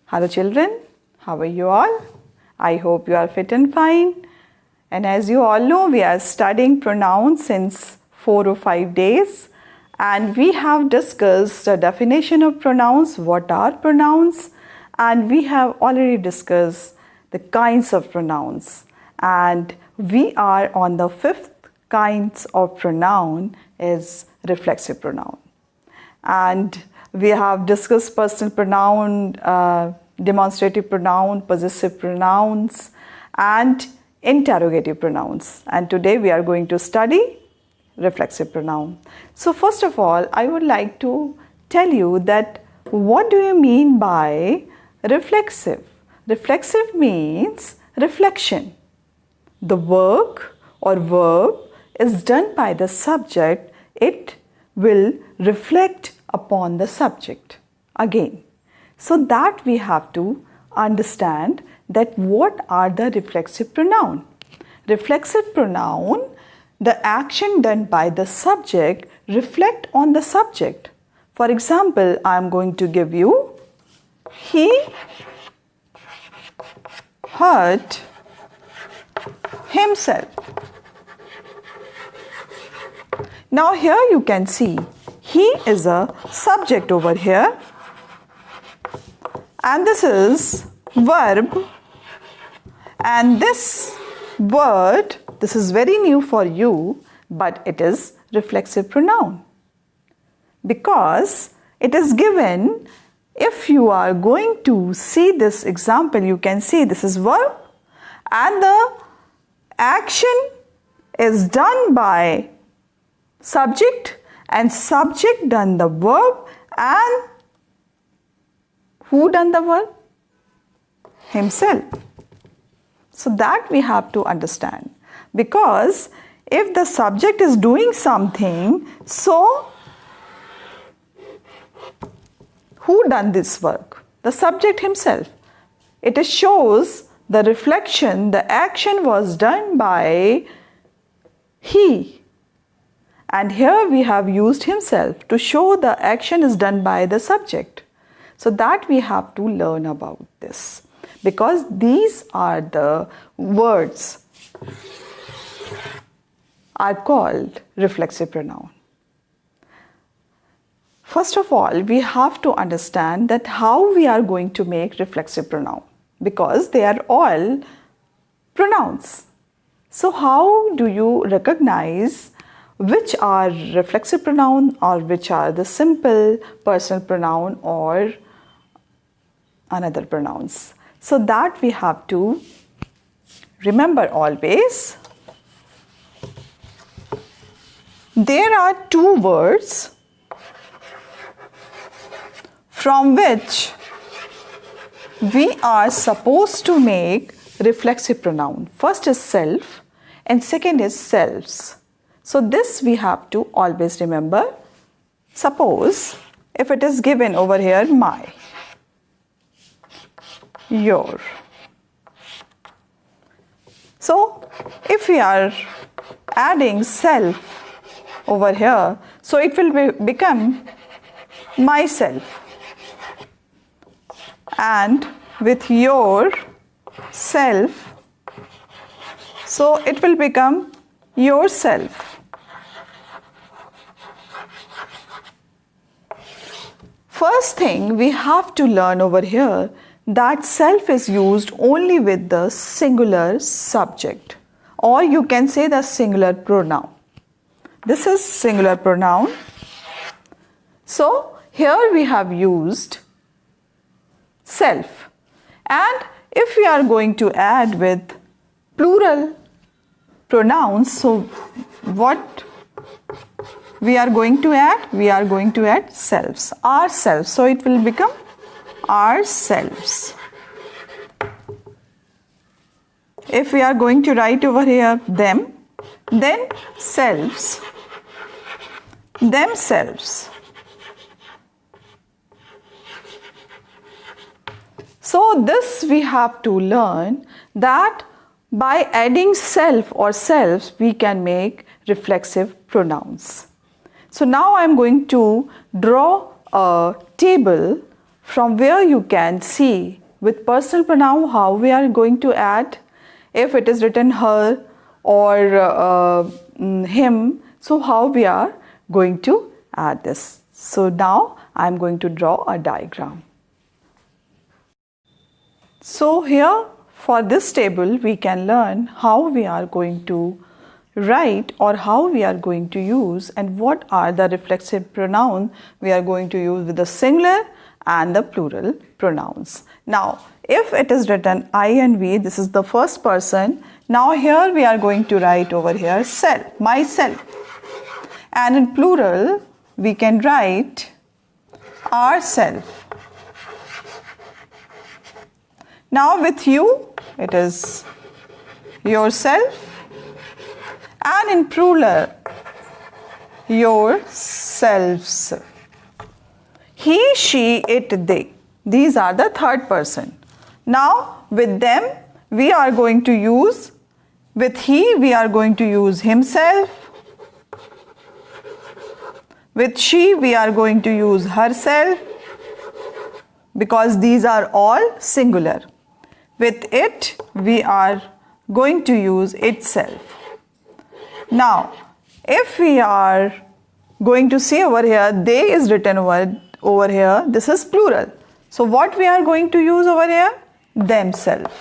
Hello children, how are you all? I hope you are fit and fine. And as you all know, we are studying pronouns since 4 or 5 days. And we have discussed the definition of pronouns, what are pronouns, and we have already discussed the kinds of pronouns. And we are on the 5th kinds of pronoun is reflexive pronoun. And we have discussed personal pronoun, demonstrative pronoun, possessive pronouns, and interrogative pronouns. And today we are going to study reflexive pronoun. So first of all, I would like to tell you that what do you mean by reflexive? Reflexive means reflection. The work or verb is done by the subject. It will reflect upon the subject again. So that we have to understand that what are the reflexive pronoun. Reflexive pronoun, the action done by the subject reflect on the subject. For example, I am going to give you, he hurt himself. Now here you can see he is a subject over here and this is verb, and this word, this is very new for you, but it is reflexive pronoun because it is given. If you are going to see this example, you can see this is verb and the action is done by subject and subject done the verb, and who done the verb? Himself. So that we have to understand, because if the subject is doing something, so who done this work? The subject himself. It shows the reflection, the action was done by he. And here we have used himself to show the action is done by the subject. So that we have to learn about this, because these are the words are called reflexive pronoun. First of all, we have to understand that how we are going to make reflexive pronoun, because they are all pronouns. So how do you recognize which are reflexive pronoun or which are the simple personal pronoun or another pronouns? So that we have to remember always. There are two words from which we are supposed to make reflexive pronoun. First is self and second is selves. So this we have to always remember. Suppose if it is given over here my, your. So if we are adding self over here, so it will become myself, and with your self, so it will become yourself. First thing we have to learn over here that self is used only with the singular subject, or you can say the singular pronoun. This is singular pronoun. So here we have used self, and if we are going to add with plural pronouns, so what we are going to add? We are going to add selves, ourselves. So it will become ourselves. If we are going to write over here them, then selves, themselves. So this we have to learn that by adding self or selves, we can make reflexive pronouns. So now I am going to draw a table from where you can see with personal pronoun how we are going to add. If it is written her or him, so how we are going to add this. So now I am going to draw a diagram. So here for this table we can learn how we are going to write or how we are going to use and what are the reflexive pronouns we are going to use with the singular and the plural pronouns. Now if it is written I and we, this is the first person. Now here we are going to write over here self, myself. And in plural we can write ourself. Now with you it is yourself, and in plural yourselves. He, she, it, they. These are the third person. Now with them we are going to use, with he we are going to use himself. With she we are going to use herself because these are all singular. With it we are going to use itself. Now if we are going to see over here, they is written over here, this is plural. So what we are going to use over here? Themselves.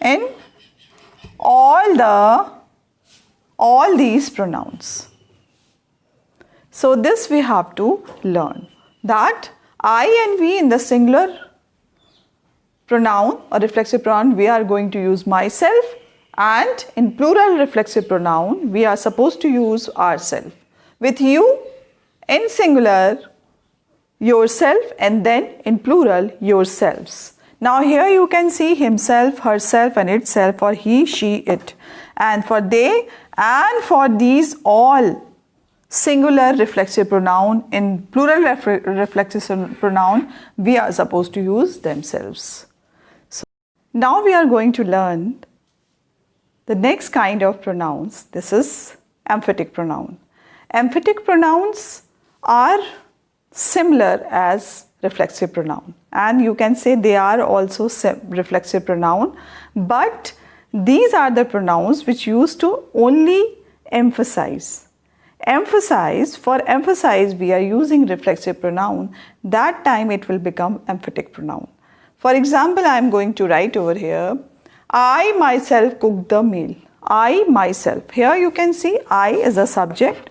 In all these pronouns. So this we have to learn, that I and we in the singular pronoun or reflexive pronoun we are going to use myself, and in plural reflexive pronoun we are supposed to use ourselves. With you in singular yourself, and then in plural yourselves. Now here you can see himself, herself and itself, or he, she, it. And for they and for these all singular reflexive pronoun, in plural reflexive pronoun we are supposed to use themselves. So now we are going to learn the next kind of pronouns. This is emphatic pronoun. Emphatic pronouns are similar as reflexive pronoun, and you can say they are also reflexive pronoun, but these are the pronouns which used to only emphasize. For emphasize we are using reflexive pronoun. That time it will become emphatic pronoun. For example, I am going to write over here, I myself cooked the meal. I myself. Here you can see I is a subject.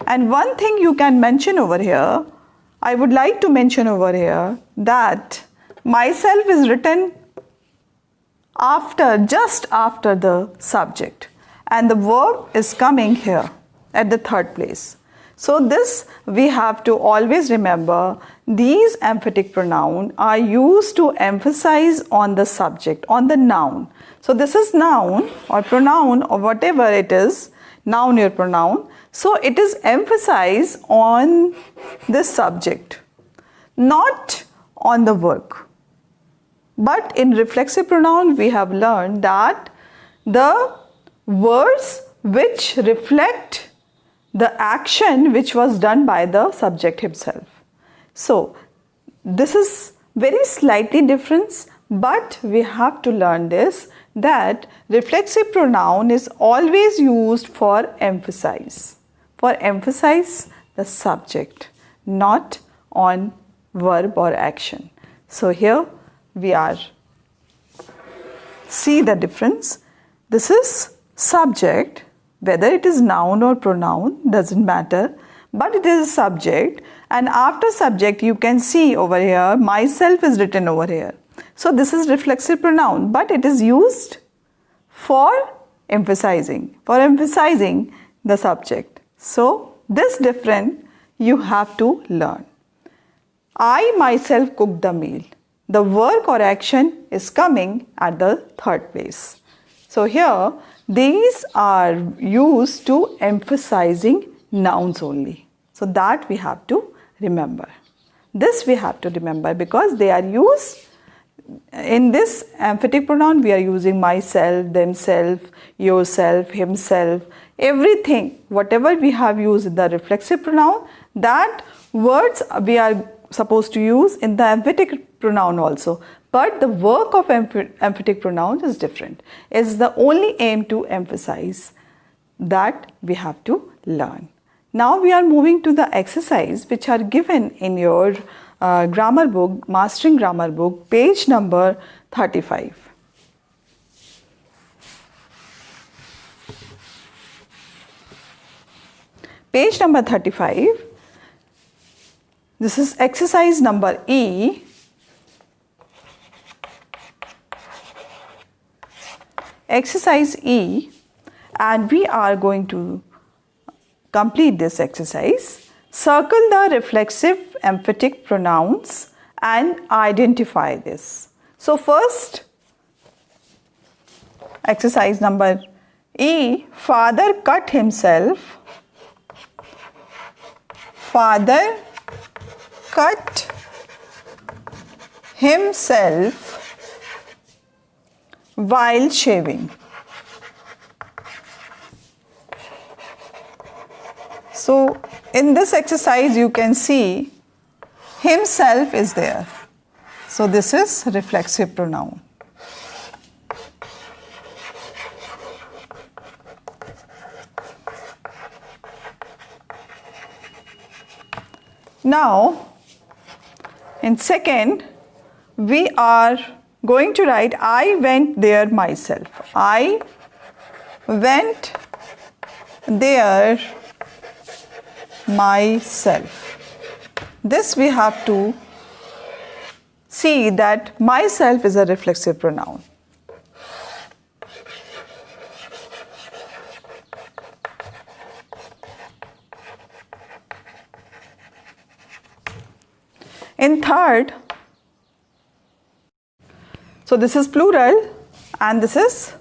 And one thing you can mention over here, I would like to mention over here that myself is written just after the subject, and the verb is coming here at the third place. So this we have to always remember, these emphatic pronouns are used to emphasize on the subject, on the noun. So this is noun or pronoun or whatever it is, noun or pronoun. So it is emphasized on the subject, not on the verb. But in reflexive pronoun we have learned that the words which reflect the action which was done by the subject himself. So this is very slightly different, but we have to learn this, that reflexive pronoun is always used for emphasize the subject, not on verb or action. So here we are, see the difference. This is subject, whether it is noun or pronoun doesn't matter, but it is a subject, and after subject you can see over here myself is written over here. So this is reflexive pronoun, but it is used for emphasizing the subject. So this difference you have to learn. I myself cooked the meal. The work or action is coming at the third place. So here these are used to emphasizing nouns only. So that we have to remember. This we have to remember because they are used in this emphatic pronoun. We are using myself, themselves, yourself, himself, everything. Whatever we have used in the reflexive pronoun, That words we are supposed to use in the emphatic pronoun also. But the work of emphatic pronoun is different. It's the only aim to emphasize that we have to learn. Now we are moving to the exercise which are given in your grammar book, Mastering Grammar book, page number 35. Page number 35. This is exercise number E. Exercise E, and we are going to complete this exercise. Circle the reflexive emphatic pronouns and identify this. So first, exercise number E, father cut himself. Father cut himself while shaving. So in this exercise you can see himself is there. So this is reflexive pronoun. Now in second we are going to write I went there myself. I went there myself. This we have to see that myself is a reflexive pronoun. In third, so this is plural and this is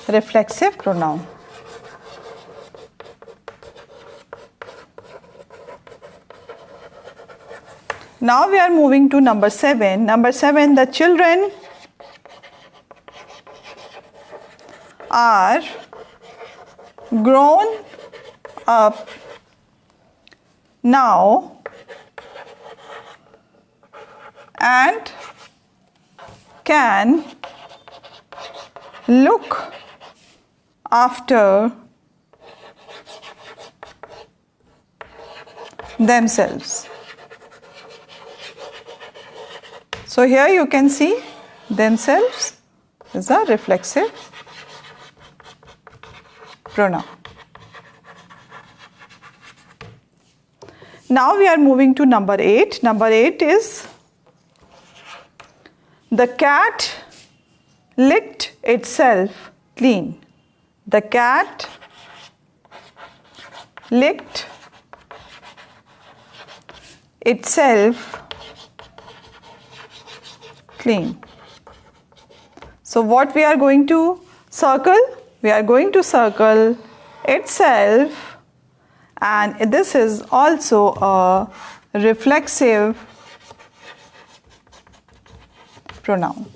reflexive pronoun. Now we are moving to number 7. Number 7, the children are grown up now and can look after themselves. So here you can see themselves is a reflexive pronoun. Now we are moving to number 8. Number 8 is the cat licked itself clean. The cat licked itself clean. So what we are going to circle? We are going to circle itself, and this is also a reflexive pronoun.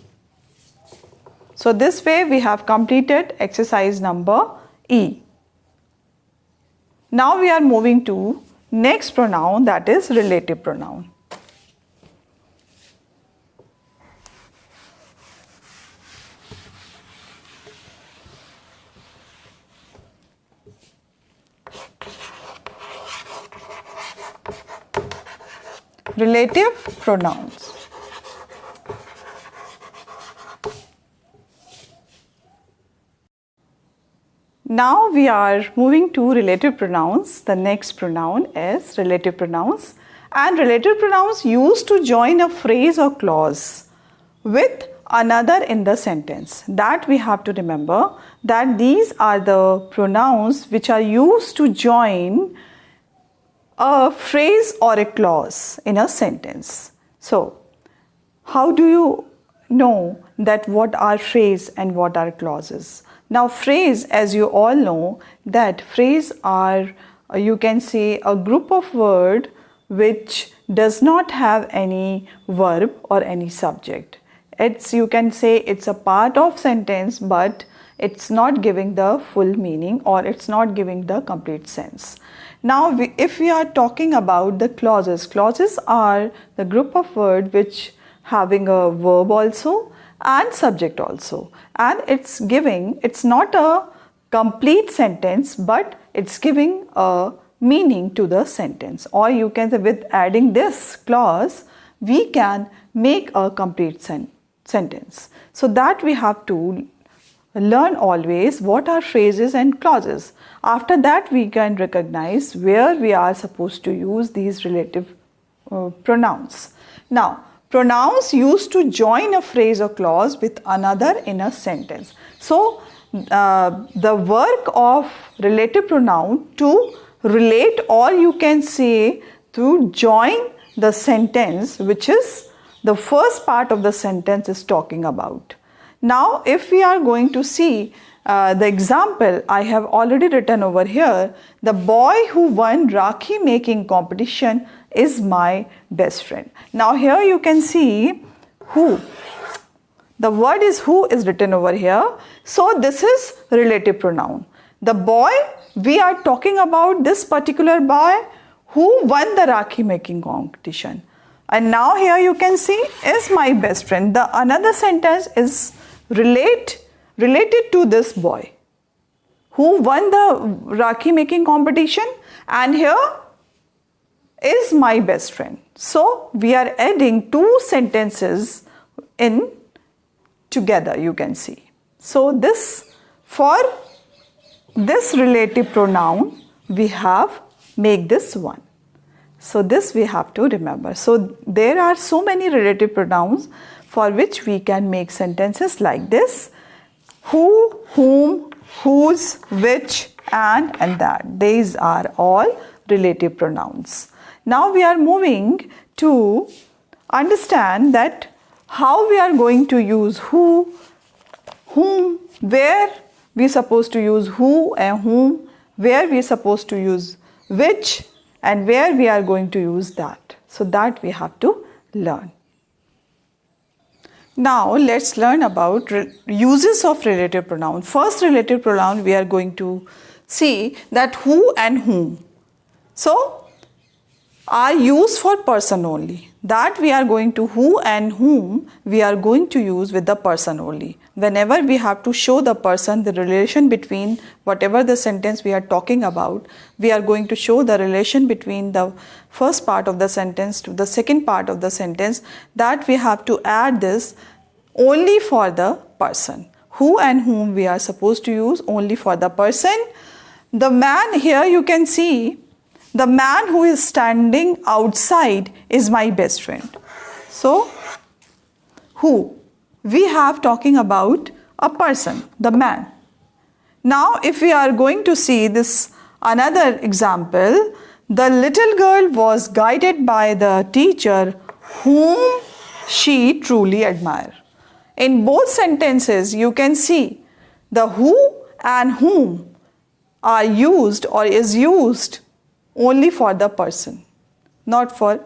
So this way we have completed exercise number E. Now we are moving to next pronoun, that is relative pronoun. Relative pronouns. Now we are moving to relative pronouns. The next pronoun is relative pronouns, and relative pronouns used to join a phrase or clause with another in the sentence. That we have to remember, that these are the pronouns which are used to join a phrase or a clause in a sentence. So how do you know that what are phrase and what are clauses? Now phrase, as you all know, that phrase are, you can say, a group of word which does not have any verb or any subject. It's, you can say, it's a part of sentence, but it's not giving the full meaning or it's not giving the complete sense. Now, if we are talking about the clauses, clauses are the group of words which having a verb also and subject also, and it's not a complete sentence, but it's giving a meaning to the sentence. Or you can say, with adding this clause, we can make a complete sentence. So that we have to learn always what are phrases and clauses. After that, we can recognize where we are supposed to use these relative pronouns. Now, pronouns used to join a phrase or clause with another in a sentence. So, the work of relative pronoun to relate, or you can say to join the sentence, which is the first part of the sentence is talking about. Now, if we are going to see the example, I have already written over here, the boy who won Rakhi making competition is my best friend. Now, here you can see who. The word is who is written over here. So, this is relative pronoun. The boy, we are talking about this particular boy who won the Rakhi making competition. And now here you can see is my best friend. The another sentence is related to this boy who won the Rakhi making competition, and here is my best friend. So we are adding two sentences in together, you can see. So this, for this relative pronoun, we have make this one. So this we have to remember. So there are so many relative pronouns for which we can make sentences like this: who, whom, whose, which, and that. These are all relative pronouns. Now we are moving to understand that how we are going to use who, whom, where we are supposed to use who and whom, where we are supposed to use which, and where we are going to use that. So that we have to learn. Now let's learn about uses of relative pronoun. First relative pronoun we are going to see that who and whom. So are used for person only. That we are going to who and whom we are going to use with the person only. Whenever we have to show the person the relation between whatever the sentence we are talking about, we are going to show the relation between the first part of the sentence to the second part of the sentence, that we have to add this only for the person. Who and whom we are supposed to use only for the person. The man, here you can see, the man who is standing outside is my best friend. So, who? We have talking about a person, the man. Now, if we are going to see this another example, the little girl was guided by the teacher whom she truly admired. In both sentences, you can see the who and whom are used or is used only for the person, not for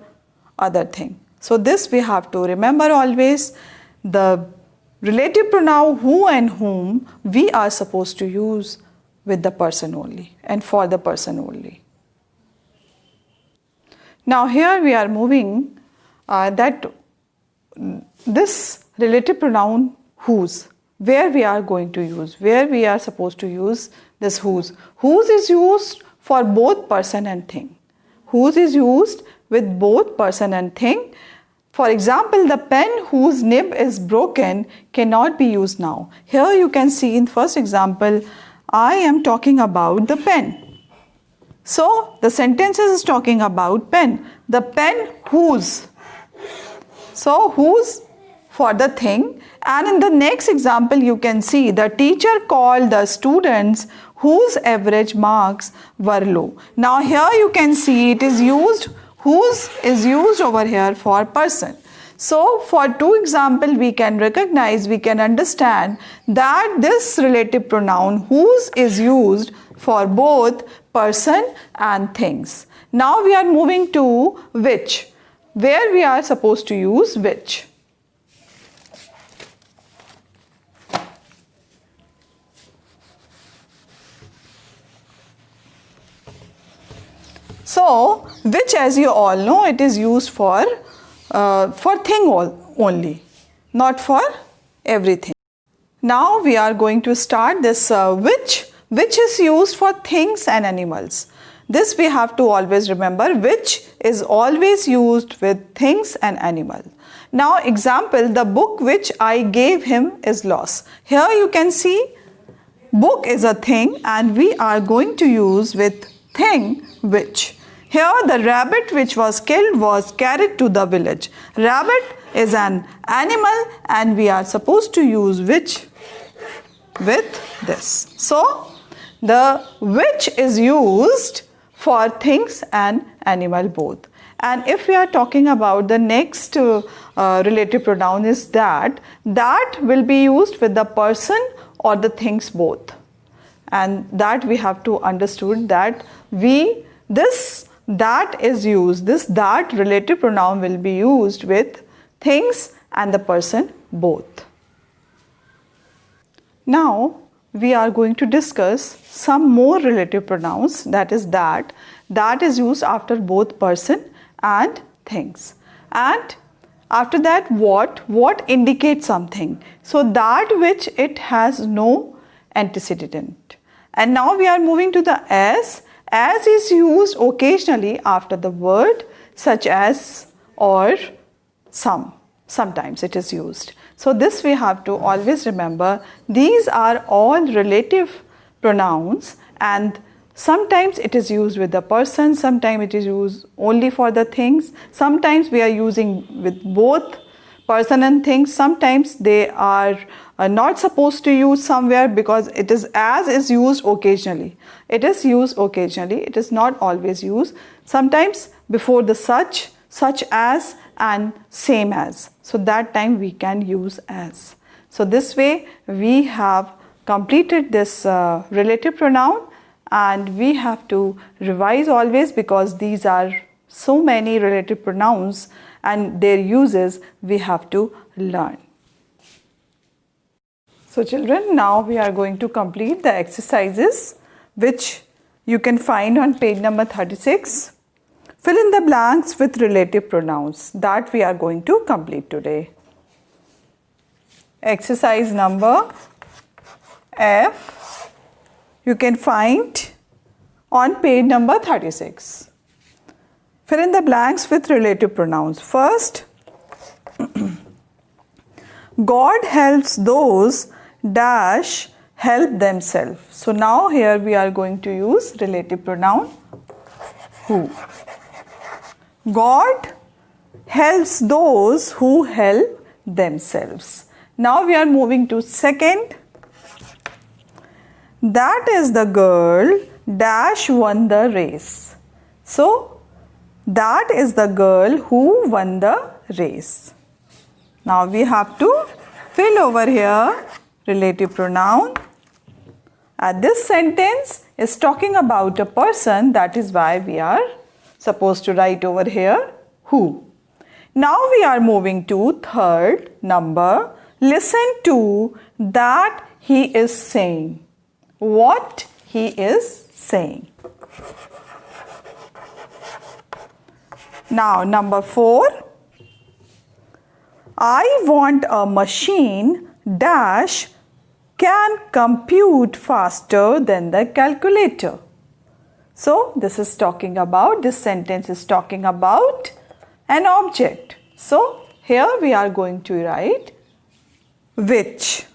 other thing. So this we have to remember always. The relative pronoun who and whom we are supposed to use with the person only and for the person only. Now here we are moving that this relative pronoun whose, where we are going to use, where we are supposed to use this whose. Whose is used for both person and thing. Whose is used with both person and thing. For example, the pen whose nib is broken cannot be used now. Here you can see in first example, I am talking about the pen. So the sentence is talking about pen. The pen whose. So whose for the thing. And in the next example, you can see the teacher called the students whose average marks were low. Now here you can see it is used, whose is used over here for person. So for two example we can recognize, we can understand that this relative pronoun whose is used for both person and things. Now we are moving to which, where we are supposed to use which. So, which, as you all know, it is used for thing only, not for everything. Now we are going to start this which is used for things and animals. This we have to always remember, which is always used with things and animals. Now example, the book which I gave him is lost. Here you can see book is a thing and we are going to use with thing which. Here the rabbit which was killed was carried to the village. Rabbit is an animal and we are supposed to use which with this. So the which is used for things and animal both. And if we are talking about the next relative pronoun is that will be used with the person or the things both. And that we have to understood that that is used, that relative pronoun will be used with things and the person both. Now we are going to discuss some more relative pronouns, that is used after both person and things. And after that what indicates something. So that which it has no antecedent. And now we are moving to the as. As is used occasionally after the word such as or sometimes it is used. So this we have to always remember. These are all relative pronouns and sometimes it is used with the person, sometimes it is used only for the things, sometimes we are using with both person and things, sometimes they are not supposed to use somewhere because it is as is used occasionally. It is used occasionally, it is not always used. Sometimes before the such as and same as. So that time we can use as. So this way we have completed this relative pronoun and we have to revise always because these are so many relative pronouns and their uses we have to learn. So children, now we are going to complete the exercises which you can find on page number 36. Fill in the blanks with relative pronouns that we are going to complete today. Exercise number F you can find on page number 36. Fill in the blanks with relative pronouns. First, God helps those dash help themselves. So now here we are going to use relative pronoun who. God helps those who help themselves. Now we are moving to second. That is the girl dash won the race. So that is the girl who won the race. Now we have to fill over here relative pronoun. This sentence is talking about a person, that is why we are supposed to write over here who. Now we are moving to third number. Listen to that he is saying. What he is saying. Now number 4. I want a machine dash can compute faster than the calculator. So this is talking about, this sentence is talking about an object. So here we are going to write which.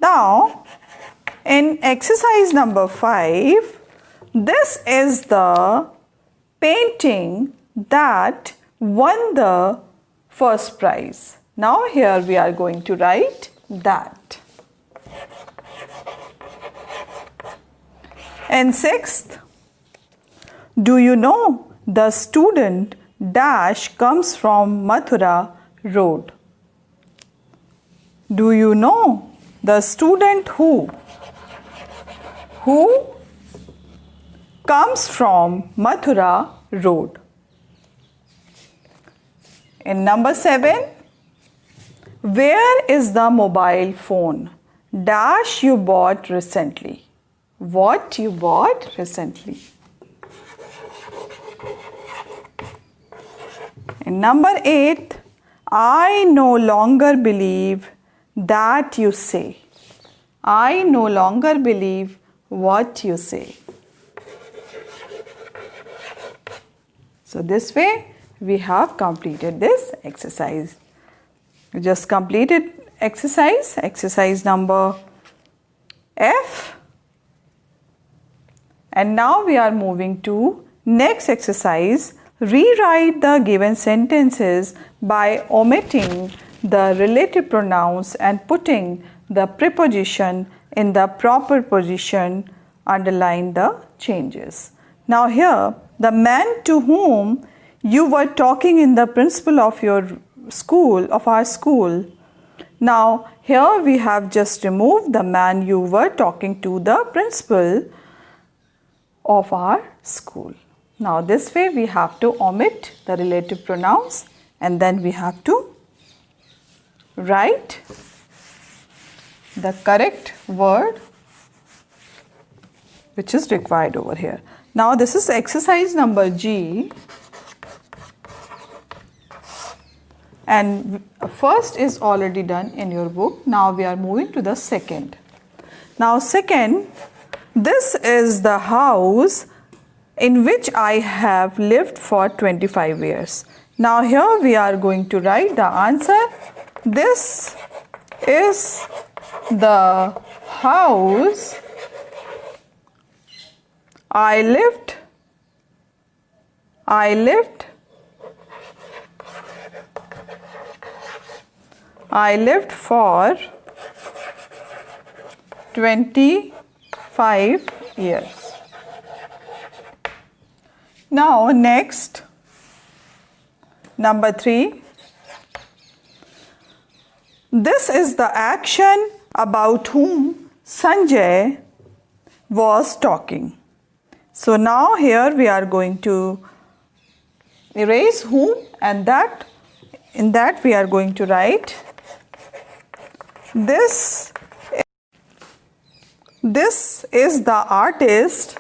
Now in exercise number 5, this is the painting that won the first prize. Now here we are going to write that. And 6th, do you know the student dash comes from Mathura road? Do you know the student who comes from Mathura road? In number 7, where is the mobile phone dash you bought recently? what you bought recently. And number 8, I no longer believe that you say. I no longer believe what you say. So this way we have completed this exercise. We just completed exercise number F. And now we are moving to next exercise. Rewrite the given sentences by omitting the relative pronouns and putting the preposition in the proper position. Underline the changes. Now here, the man to whom you were talking in the principal of your school, of our school. Now here we have just removed the man you were talking to, the principal of our school. Now this way we have to omit the relative pronouns and then we have to write the correct word which is required over here. Now this is exercise number G, and first is already done in your book. Now we are moving to the second. Now second, this is the house in which I have lived for 25 years. Now here we are going to write the answer. This is the house I lived for 25 years. Now next, number 3. This is the action about whom Sanjay was talking. So now here we are going to erase whom, and in that we are going to write this is the artist.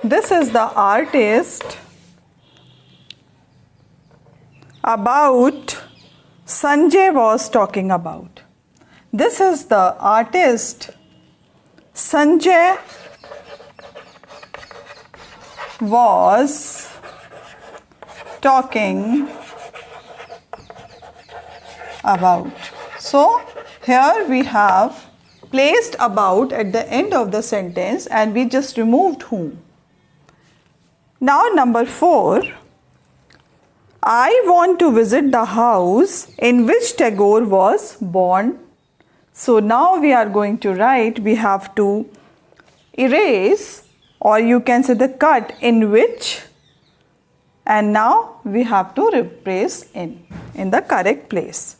This is the artist about Sanjay was talking about. This is the artist Sanjay was talking about. So here we have placed about at the end of the sentence and we just removed whom. Now number 4. I want to visit the house in which Tagore was born. So now we are going to write, we have to erase, or you can say the cut in which, and now we have to replace in the correct place.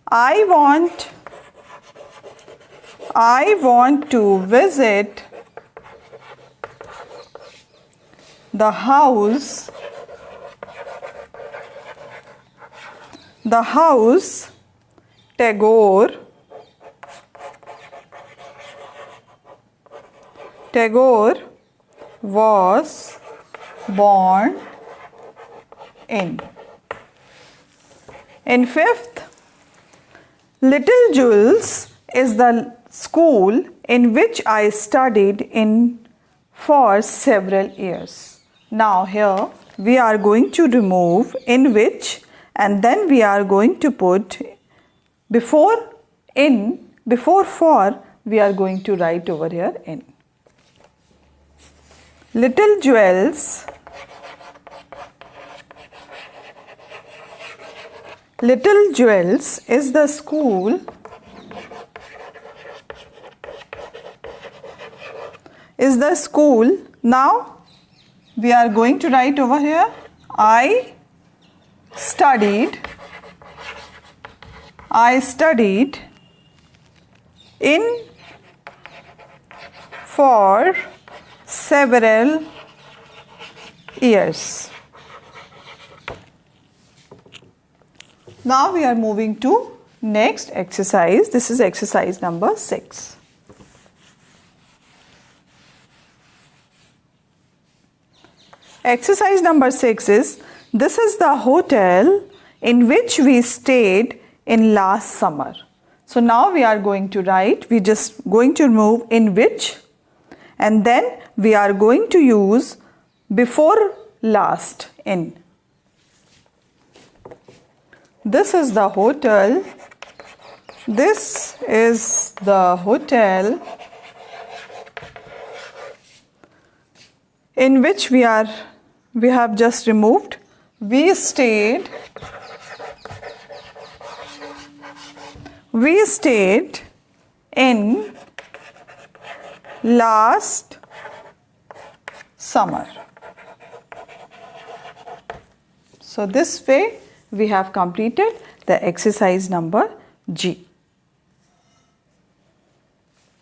I want to visit the house Tagore was born in. In 5th, Little Jules is the school in which I studied in for several years. Now here we are going to remove in which, and then we are going to put before for, we are going to write over here in. Little Jules is the school Now we are going to write over here, I studied in for several years. Now we are moving to Next exercise, this is exercise number 6. Exercise number 6 is, this is the hotel in which we stayed in last summer. So now we are going to write, we just going to remove in which, and then we are going to use before last in. This is the hotel. This is the hotel in which we have just removed. We stayed in last summer. So this way we have completed the exercise number G.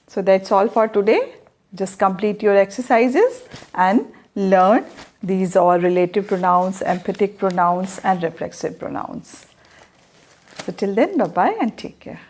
So that's all for today. Just complete your exercises and learn these all relative pronouns, emphatic pronouns and reflexive pronouns. So till then, bye-bye and take care.